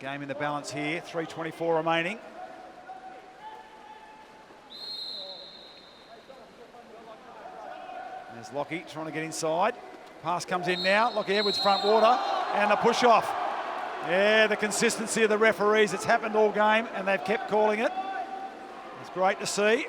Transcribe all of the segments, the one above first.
Game in the balance here, 3:24 remaining. There's Lockie trying to get inside. Pass comes in now. Lockie Edwards front water and the push off. Yeah, the consistency of the referees. It's happened all game and they've kept calling it. It's great to see.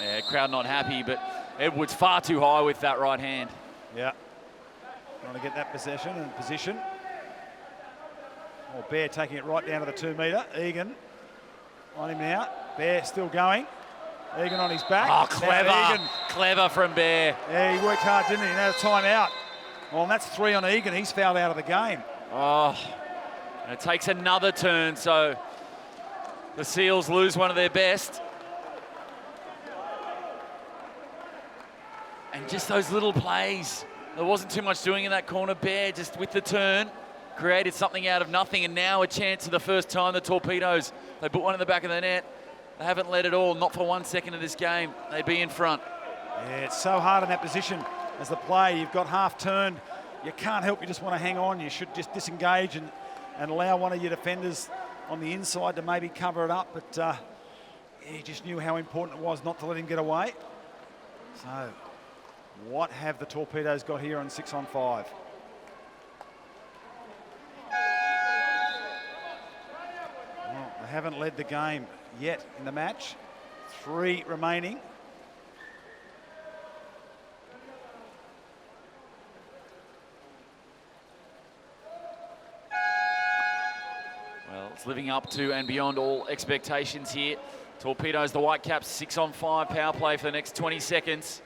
Yeah, crowd not happy, but Edwards far too high with that right hand. Yeah. Trying to get that possession and position. Bear taking it right down to the 2 metre. Egan on him now. Bear still going. Egan on his back. Oh, clever. Egan. Clever from Bear. Yeah, he worked hard, didn't he? Now time out. Well, and that's 3 on Egan. He's fouled out of the game. Oh, and it takes another turn, so the Seals lose one of their best. And just those little plays. There wasn't too much doing in that corner. Bear just with the turn created something out of nothing, and now a chance for the first time. The Torpedoes, they put one in the back of the net. They haven't led at all, not for 1 second of this game. They'd be in front. Yeah, it's so hard in that position as the player. You've got half turned. You can't help, you just want to hang on. You should just disengage and allow one of your defenders on the inside to maybe cover it up. But he just knew how important it was not to let him get away. So what have the Torpedoes got here on 6 on 5? Well, they haven't led the game yet in the match. 3 remaining. Well, it's living up to and beyond all expectations here. Torpedoes, the Whitecaps, 6 on 5 power play for the next 20 seconds.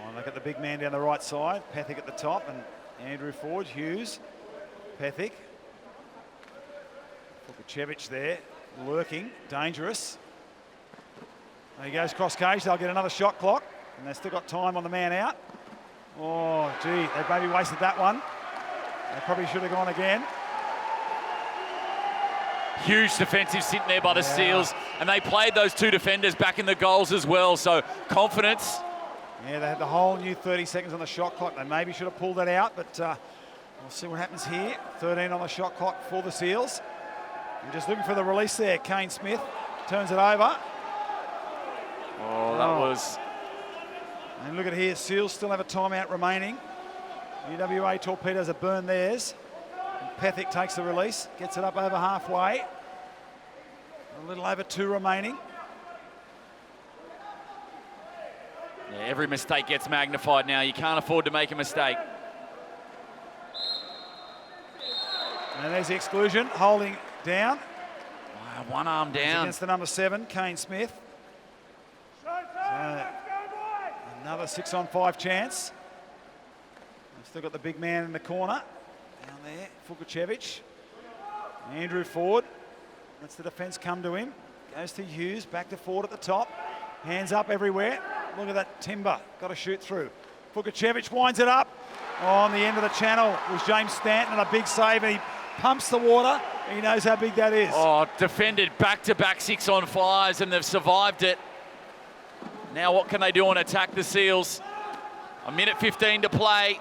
Oh, look at the big man down the right side. Pethick at the top and Andrew Ford, Hughes, Pethick. Vukocevic there, lurking, dangerous. There he goes cross cage. They'll get another shot clock and they've still got time on the man out. Oh, gee, they maybe wasted that one. They probably should have gone again. Huge defensive sitting there by the Seals, and they played those 2 defenders back in the goals as well, so confidence. Yeah, they had the whole new 30 seconds on the shot clock. They maybe should have pulled that out, but we'll see what happens here. 13 on the shot clock for the Seals. And just looking for the release there. Kane Smith turns it over. Oh, that was... And look at here, Seals still have a timeout remaining. UWA Torpedoes have burned theirs. Pethick takes the release, gets it up over halfway. A little over 2 remaining. Yeah, every mistake gets magnified now. You can't afford to make a mistake. And there's the exclusion, holding down. Wow, one arm down. Against the number 7, Kane Smith. Another 6 on 5 chance. They've still got the big man in the corner. Down there, Vukocevic. Andrew Ford. Lets the defence come to him. Goes to Hughes, back to Ford at the top. Hands up everywhere. Look at that timber. Got to shoot through. Vukocevic winds it up. On the end of the channel was James Stanton, a big save, and he pumps the water. He knows how big that is. Oh, defended back-to-back 6 on 5s, and they've survived it. Now what can they do on attack, the Seals? 1:15 to play.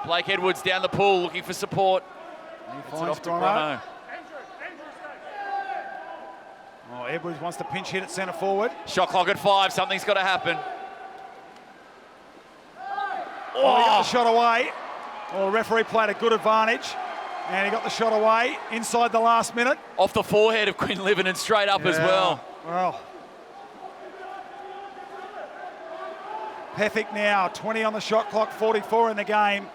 Blake Edwards down the pool looking for support. He finds Grono. Oh, Edwards wants to pinch hit at centre forward. Shot clock at 5, something's got to happen. Oh, he got the shot away. Well, the referee played a good advantage and he got the shot away inside the last minute. Off the forehead of Quinn Livernon, straight up as well. Well, Pethick now, 20 on the shot clock, 44 in the game.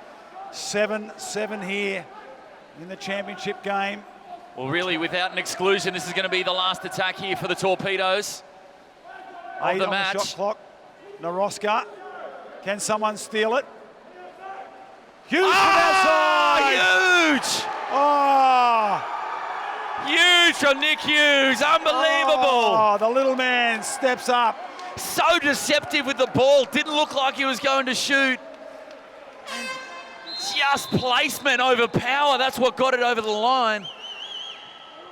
7-7 here in the championship game. Well, really, without an exclusion, this is going to be the last attack here for the Torpedoes of the match. The shot clock, Naroska. Can someone steal it? Huge from outside! Huge! Oh! Huge from Nick Hughes, unbelievable! Oh, the little man steps up. So deceptive with the ball, didn't look like he was going to shoot. Just placement over power, that's what got it over the line.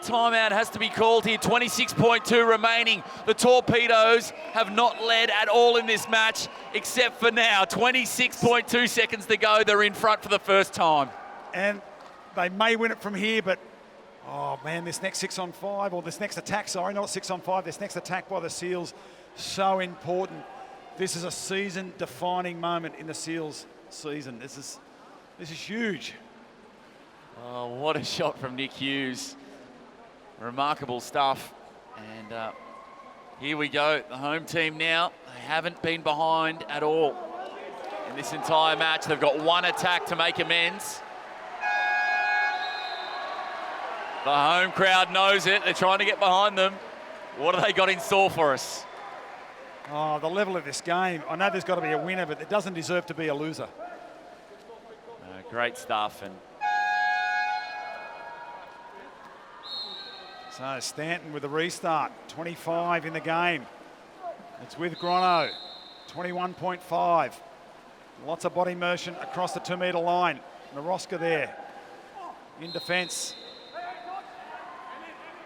Timeout has to be called here, 26.2 remaining. The Torpedoes have not led at all in this match, except for now. 26.2 seconds to go, they're in front for the first time. And they may win it from here, but Oh man, this next 6 on 5, or this next attack, sorry, not 6 on 5, this next attack by the Seals, so important. This is a season-defining moment in the Seals season. This is huge. Oh, what a shot from Nick Hughes. Remarkable stuff. And here we go, the home team now. They haven't been behind at all in this entire match. They've got one attack to make amends. The home crowd knows it. They're trying to get behind them. What have they got in store for us? Oh, the level of this game. I know there's got to be a winner, but it doesn't deserve to be a loser. Great stuff. And so Stanton with the restart, 25 in the game. It's with Grono, 21.5. Lots of body motion across the 2 metre line. Naroska there in defence.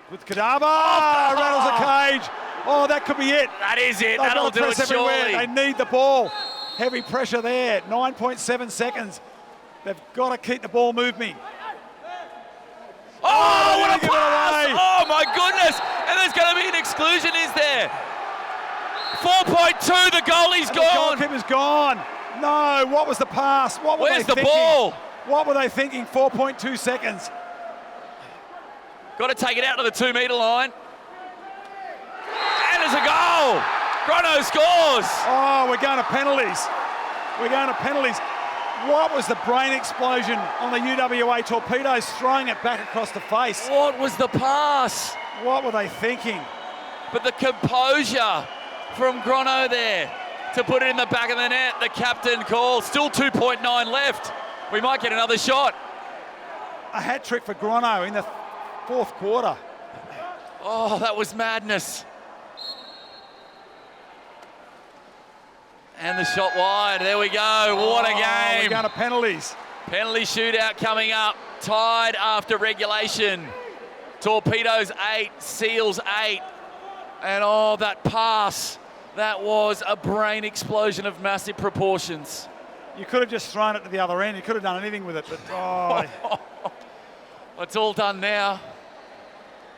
With Kadaba, rattles the cage. Oh, that could be it. That is it. They've That'll got to do press it, everywhere. surely. They need the ball. Heavy pressure there, 9.7 seconds. They've got to keep the ball moving. Oh, what a give it pass! away. Oh, my goodness. And there's going to be an exclusion, is there? 4.2, the goalie's And gone. The goalkeeper's gone. No, what was the pass? What were Where's they the thinking? ball? What were they thinking? 4.2 seconds. Got to take it out to the 2 metre line. And there's a goal. Grono scores. Oh, we're going to penalties. We're going to penalties. What was the brain explosion on the UWA Torpedoes, throwing it back across the face? What was the pass? What were they thinking? But the composure from Grono there to put it in the back of the net. The captain calls. Still 2.9 left. We might get another shot. A hat trick for Grono in the fourth quarter. Oh, that was madness. And the shot wide. There we go. What a game. We're going to penalties. Penalty shootout coming up. Tied after regulation. Torpedoes 8, Seals 8. And oh, that pass. That was a brain explosion of massive proportions. You could have just thrown it to the other end. You could have done anything with it, but oh. It's all done now.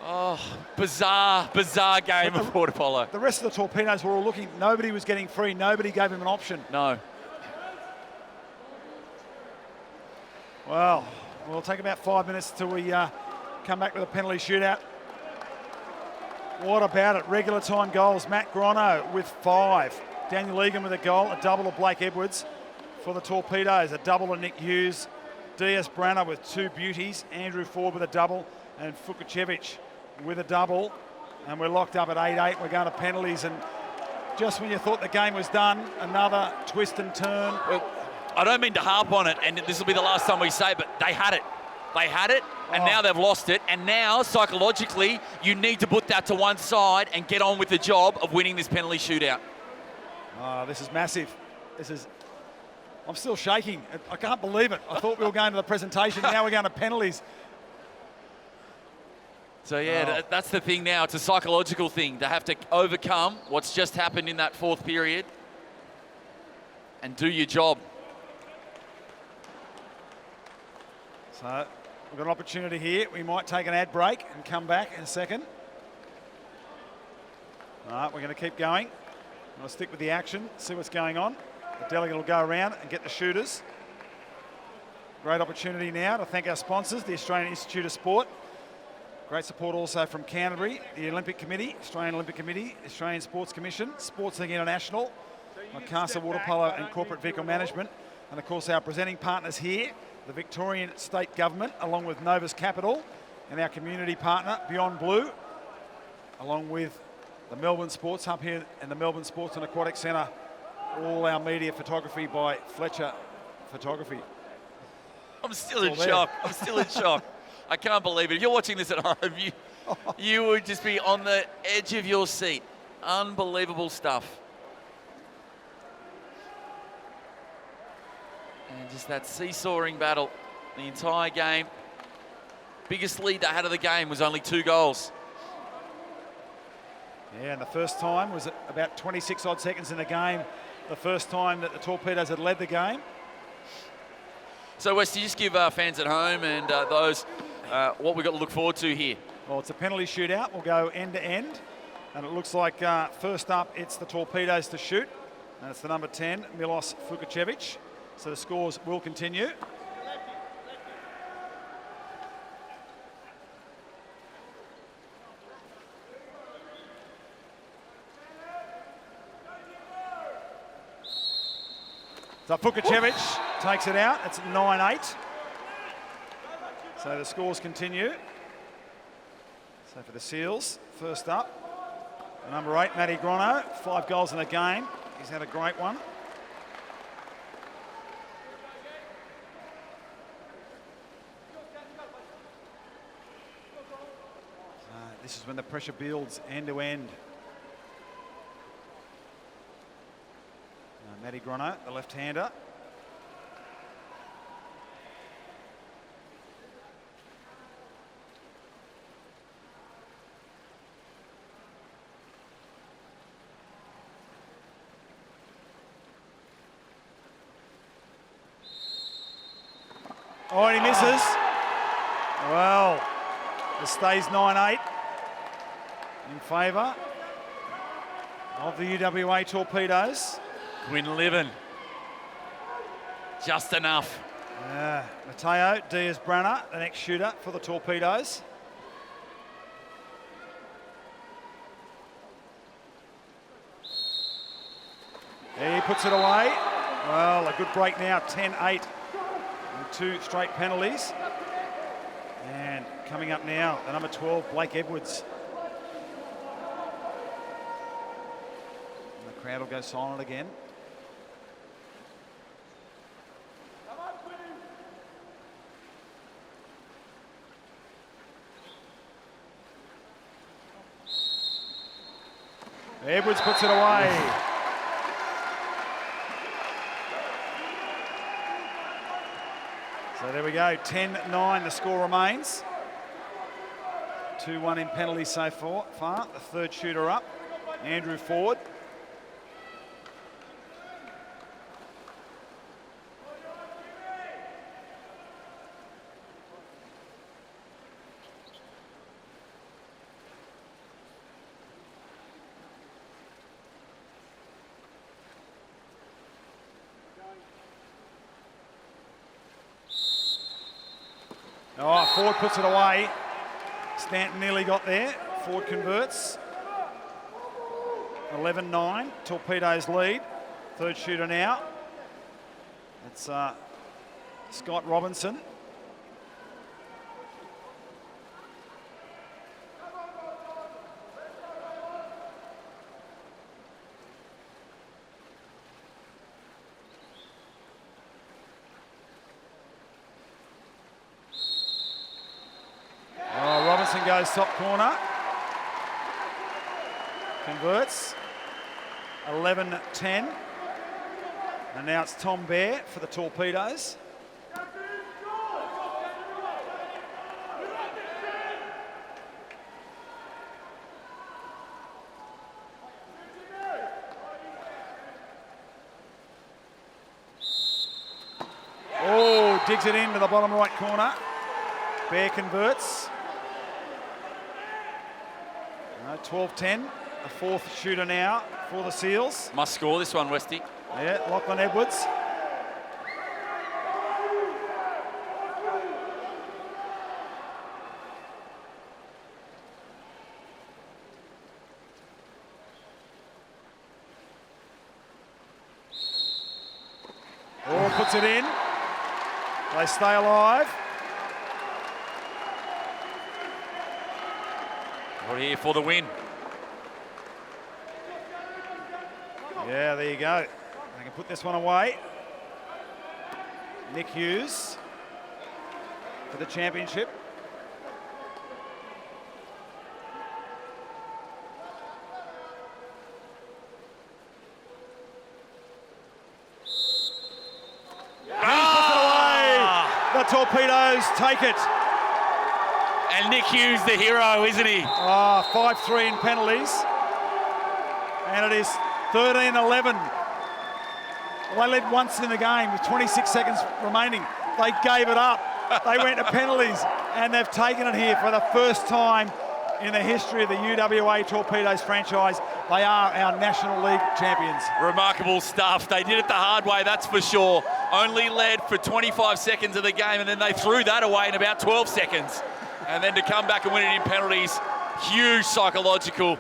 Oh, bizarre game of water polo. The rest of the Torpedoes were all looking. Nobody was getting free. Nobody gave him an option. No. Well, we'll take about 5 minutes till we come back with a penalty shootout. What about it? Regular time goals. Matt Grono with 5. Daniel Egan with a goal. A double of Blake Edwards for the Torpedoes. A double of Nick Hughes. D.S. Branner with 2 beauties. Andrew Ford with a double. And Fukuchevich with a double. And we're locked up at 8-8. We're going to penalties. And just when you thought the game was done, another twist and turn. Well, I don't mean to harp on it, and this will be the last time we say it, but they had it. They had it, and now they've lost it. And now, psychologically, you need to put that to one side and get on with the job of winning this penalty shootout. Oh, this is massive. I'm still shaking. I can't believe it. I thought we were going to the presentation. Now we're going to penalties. So, yeah, that's the thing now. It's a psychological thing to have to overcome what's just happened in that fourth period and do your job. So we've got an opportunity here. We might take an ad break and come back in a second. All right, we're going to keep going. We'll stick with the action, see what's going on. The delegate will go around and get the shooters. Great opportunity now to thank our sponsors, the Australian Institute of Sport. Great support also from Canterbury, the Olympic Committee, Australian Olympic Committee, Australian Sports Commission, Sports League International, Macassar Water Polo and Corporate Vehicle Management. And of course our presenting partners here, the Victorian State Government, along with Novus Capital, and our community partner, Beyond Blue, along with the Melbourne Sports Hub here and the Melbourne Sports and Aquatic Centre. All our media photography by Fletcher Photography. I'm still in shock. I'm still in shock. I can't believe it. If you're watching this at home, you would just be on the edge of your seat. Unbelievable stuff. And just that seesawing battle the entire game. Biggest lead they had of the game was only 2 goals. Yeah, and the first time was about 26 odd seconds in the game. The first time that the Torpedoes had led the game. So, Wes, you just give fans at home and those what we've got to look forward to here. Well, it's a penalty shootout. We'll go end to end. And it looks like first up, it's the Torpedoes to shoot. And it's the number 10, Milos Fukacevic. So the scores will continue. So Fukacevic takes it out. It's 9-8. So the scores continue. So for the Seals, first up, number 8, Matty Grono, 5 goals in the game. He's had a great one. This is when the pressure builds end to end. Matty Grono, the left-hander. Oh, and he misses. Well, it stays 9-8 in favour of the UWA Torpedoes. Quinlivan. Just enough. Mateo Diaz-Branner, the next shooter for the Torpedoes. He puts it away. Well, a good break now, 10-8. And 2 straight penalties. And coming up now, the number 12, Blake Edwards. And the crowd will go silent again. Edwards puts it away. So there we go, 10-9 the score remains. 2-1 in penalties so far. The third shooter up, Andrew Ford. Oh, Ford puts it away. Stanton nearly got there. Ford converts. 11-9, Torpedoes lead. Third shooter now. It's Scott Robinson. Goes top corner, converts, 11-10, and now it's Tom Bear for the Torpedoes. Oh, digs it into the bottom right corner. Bear converts. 12-10, the fourth shooter now for the Seals. Must score this one, Westy. Yeah, Lachlan Edwards. Oh, puts it in. They stay alive. We're here for the win. Yeah, there you go. They can put this one away. Nick Hughes for the championship. The Torpedoes take it. And Nick Hughes, the hero, isn't he? 5-3 in penalties. And it is 13-11. They led once in the game with 26 seconds remaining. They gave it up. They went to penalties. And they've taken it here for the first time in the history of the UWA Torpedoes franchise. They are our National League champions. Remarkable stuff. They did it the hard way, that's for sure. Only led for 25 seconds of the game, and then they threw that away in about 12 seconds. And then to come back and win it in penalties, huge psychological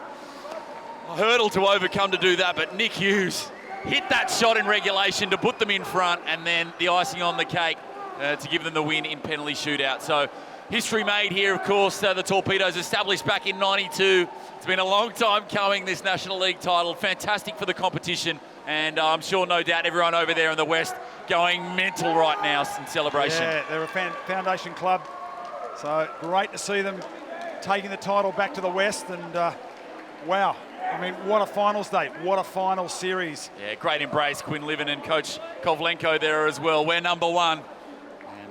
hurdle to overcome to do that. But Nick Hughes hit that shot in regulation to put them in front, and then the icing on the cake to give them the win in penalty shootout. So history made here, of course. The Torpedoes established back in '92. It's been a long time coming, this National League title. Fantastic for the competition, and I'm sure, no doubt, everyone over there in the West going mental right now in celebration. Yeah, they're a foundation club, so great to see them taking the title back to the West, and wow. I mean, what a finals day, what a final series. Yeah, great embrace, Quinn Liven and Coach Kovlenko there as well. We're number one,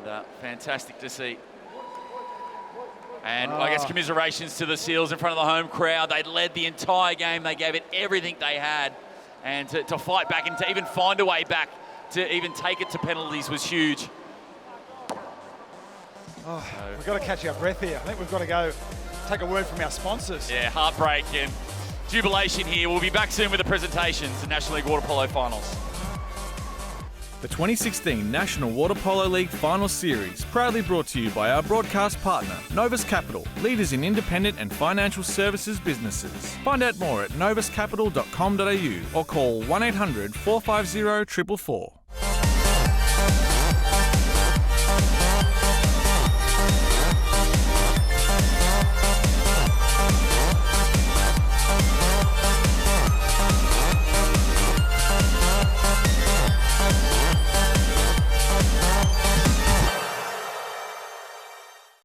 and fantastic to see. And I guess commiserations to the Seals in front of the home crowd. They led the entire game. They gave it everything they had. And to fight back and to even find a way back to even take it to penalties was huge. Oh, we've got to catch our breath here. I think we've got to go take a word from our sponsors. Yeah, heartbreak and jubilation here. We'll be back soon with the presentations, the National League Water Polo Finals. The 2016 National Water Polo League Final Series, proudly brought to you by our broadcast partner, Novus Capital, leaders in independent and financial services businesses. Find out more at novuscapital.com.au or call 1-800 450 444.